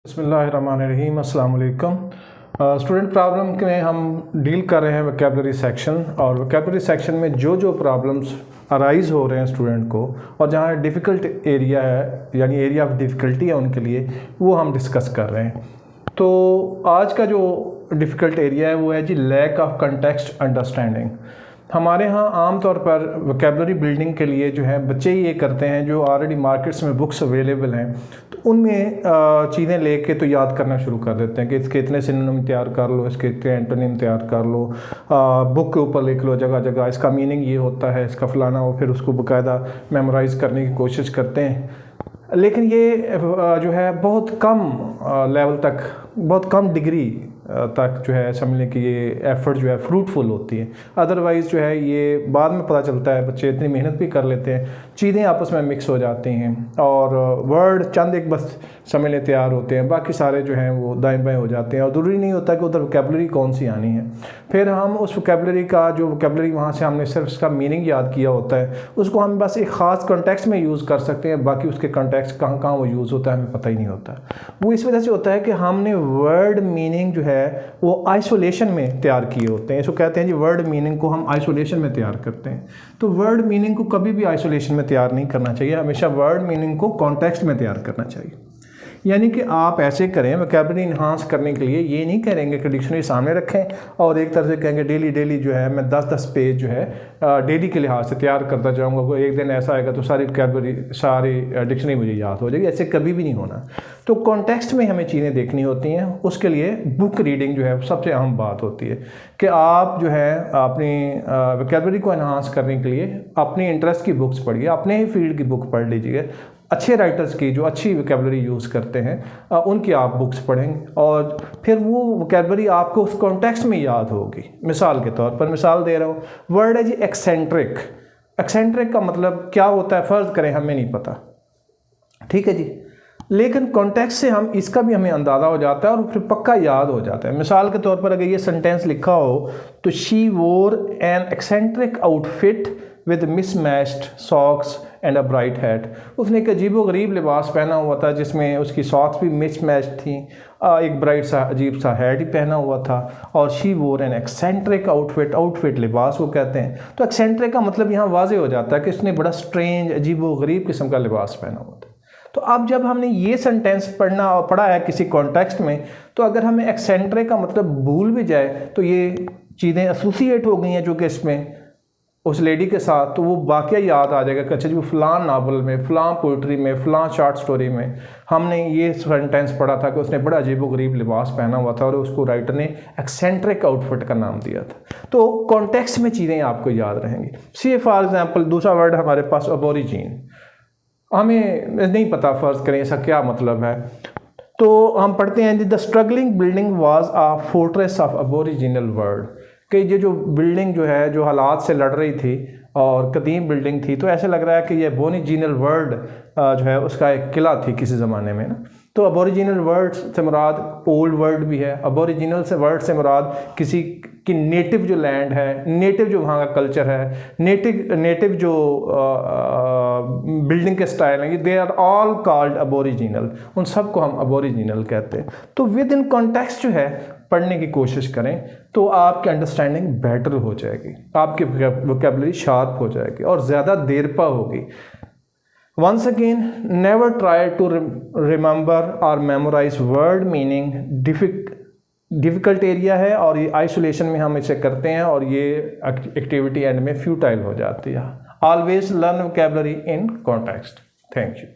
बिस्मिल्लाहिर्रहमानिर्रहीम, अस्सलाम वालेकुम। स्टूडेंट प्रॉब्लम में हम डील कर रहे हैं वोकैबुलरी सेक्शन, और वोकैबुलरी सेक्शन में जो प्रॉब्लम्स अराइज़ हो रहे हैं स्टूडेंट को और जहाँ डिफ़िकल्ट एरिया है यानी एरिया ऑफ डिफ़िकल्टी है उनके लिए, वो हम डिस्कस कर रहे हैं। तो आज का जो डिफ़िकल्ट एरिया है वो है जी लैक ऑफ कंटेक्स्ट अंडरस्टैंडिंग। हमारे यहाँ आम तौर पर वोकैबुलरी बिल्डिंग के लिए जो है बच्चे ये करते हैं, जो ऑलरेडी मार्केट्स में बुक्स अवेलेबल हैं तो उनमें चीज़ें लेके तो याद करना शुरू कर देते हैं कि इसके इतने सिनोनिम तैयार कर लो, इसके इतने एंटोनिम तैयार कर लो, बुक के ऊपर लिख लो जगह जगह इसका मीनिंग ये होता है, इसका फलाना हो, फिर उसको बाकायदा मेमोराइज़ करने की कोशिश करते हैं। लेकिन ये जो है बहुत कम लेवल तक, बहुत कम डिग्री तक जो है समझ लें कि ये एफ़र्ट जो है फ्रूटफुल होती है। अदरवाइज़ जो है ये बाद में पता चलता है, बच्चे इतनी मेहनत भी कर लेते हैं, चीज़ें आपस में मिक्स हो जाती हैं और वर्ड चंद एक बस समझ लें तैयार होते हैं, बाकी सारे जो हैं वो दाएं बाएं हो जाते हैं और ज़रूरी नहीं होता कि उधर वोकैबुलरी कौन सी आनी है। फिर हम उस वोकैबुलरी का जो वोकैबुलरी वहाँ से हमने सिर्फ उसका मीनिंग याद किया होता है, उसको हम बस एक ख़ास कॉन्टेक्स्ट में यूज़ कर सकते हैं, बाकी उसके कॉन्टेक्स्ट कहाँ कहाँ वो यूज़ होता है हमें पता ही नहीं होता। वो इस वजह से होता है कि हमने वर्ड मीनिंग जो है वो आइसोलेशन में तैयार किए होते हैं। इसको कहते हैं जी वर्ड मीनिंग को हम आइसोलेशन में तैयार करते हैं। तो वर्ड मीनिंग को कभी भी आइसोलेशन में तैयार नहीं करना चाहिए, हमेशा वर्ड मीनिंग को कॉन्टेक्स्ट में तैयार करना चाहिए। यानी कि आप ऐसे करें, वोकैबुलरी इन्हांस करने के लिए ये नहीं करेंगे कि डिक्शनरी सामने रखें और एक तरह से कहेंगे डेली जो है मैं 10-10 पेज जो है डेली के लिहाज से तैयार करता जाऊँगा, एक दिन ऐसा आएगा तो सारी वोकैबुलरी सारी डिक्शनरी मुझे याद हो जाएगी। ऐसे कभी भी नहीं होना। तो कॉन्टेक्स्ट में हमें चीज़ें देखनी होती हैं, उसके लिए बुक रीडिंग जो है सबसे अहम बात होती है कि आप जो है अपनी वोकैबुलरी को इन्हांस करने के लिए अपनी इंटरेस्ट की बुक्स पढ़िए, अपने ही फील्ड की बुक पढ़ लीजिए। अच्छे राइटर्स की जो अच्छी वोकैबुलरी यूज़ करते हैं उनकी आप बुक्स पढ़ेंगे और फिर वो वोकैबुलरी आपको उस कॉन्टेक्स्ट में याद होगी। मिसाल के तौर पर मिसाल दे रहा हूँ, वर्ड है जी एक्सेंट्रिक। एक्सेंट्रिक का मतलब क्या होता है फ़र्ज़ करें हमें नहीं पता, ठीक है जी, लेकिन कॉन्टेक्स्ट से हम इसका भी हमें अंदाज़ा हो जाता है और फिर पक्का याद हो जाता है। मिसाल के तौर पर अगर ये सेंटेंस लिखा हो तो she wore an eccentric outfit with mismatched socks and a bright hat. उसने एक अजीब व गरीब लिबास पहना हुआ था जिसमें उसकी सॉक्स भी मिसमैच थी, एक ब्राइट सा अजीब सा हैट ही पहना हुआ था। और she wore an eccentric outfit, outfit लिबास को कहते हैं। तो एक्सेंट्रिक का मतलब यहाँ वाजे हो जाता है कि उसने बड़ा स्ट्रेंज अजीब व गरीब किस्म का लिबास पहना हुआ था। तो अब जब हमने ये सेंटेंस पढ़ा है किसी कॉन्टेक्स्ट में, तो अगर हमें एक्सेंट्रिक का मतलब भूल भी जाए तो ये चीज़ें एसोसिएट हो गई हैं जो कि इसमें उस लेडी के साथ, तो वो वाक़या याद आ जाएगा कि अच्छा जी वो फ़लाँ नावल में, फ़लाँ पोइट्री में, फ़लाँ शॉर्ट स्टोरी में हमने ये सेंटेंस पढ़ा था कि उसने बड़ा अजीब-ओ-गरीब लिबास पहना हुआ था और उसको राइटर ने एक्सेंट्रिक आउटफिट का नाम दिया था। तो कॉन्टेक्स्ट में चीज़ें आपको याद रहेंगी। सी फॉर एग्जाम्पल दूसरा वर्ड हमारे पास अबोरिजिन, हमें नहीं पता फ़र्ज़ करें इसका क्या मतलब है, तो हम पढ़ते हैं the struggling building was a fortress of Aboriginal world, कि ये जो बिल्डिंग जो है जो हालात से लड़ रही थी और कदीम बिल्डिंग थी, तो ऐसे लग रहा है कि ये अबोरिजिनल वर्ल्ड जो है उसका एक किला थी किसी ज़माने में ना। तो अबोरिजिनल वर्ड से मुराद ओल्ड वर्ल्ड भी है, अबोरिजिनल से वर्ड से मुराद किसी की नेटिव जो लैंड है, नेटिव जो वहाँ का कल्चर है, नेटिव जो बिल्डिंग के स्टाइल हैं, they are all called aboriginal, उन सब को हम अबोरिजिनल कहते हैं। तो विद इन कॉन्टेक्स्ट जो है पढ़ने की कोशिश करें तो आपकी अंडरस्टैंडिंग बेटर हो जाएगी, आपकी वोकैबुलरी शार्प हो जाएगी और ज़्यादा देरपा होगी। Once again, never try to remember or memorize word meaning। Difficult area है और ये आइसोलेशन में हम इसे करते हैं और ये एक्टिविटी एंड में फ्यूटाइल हो जाती है। Always learn vocabulary in context। Thank you।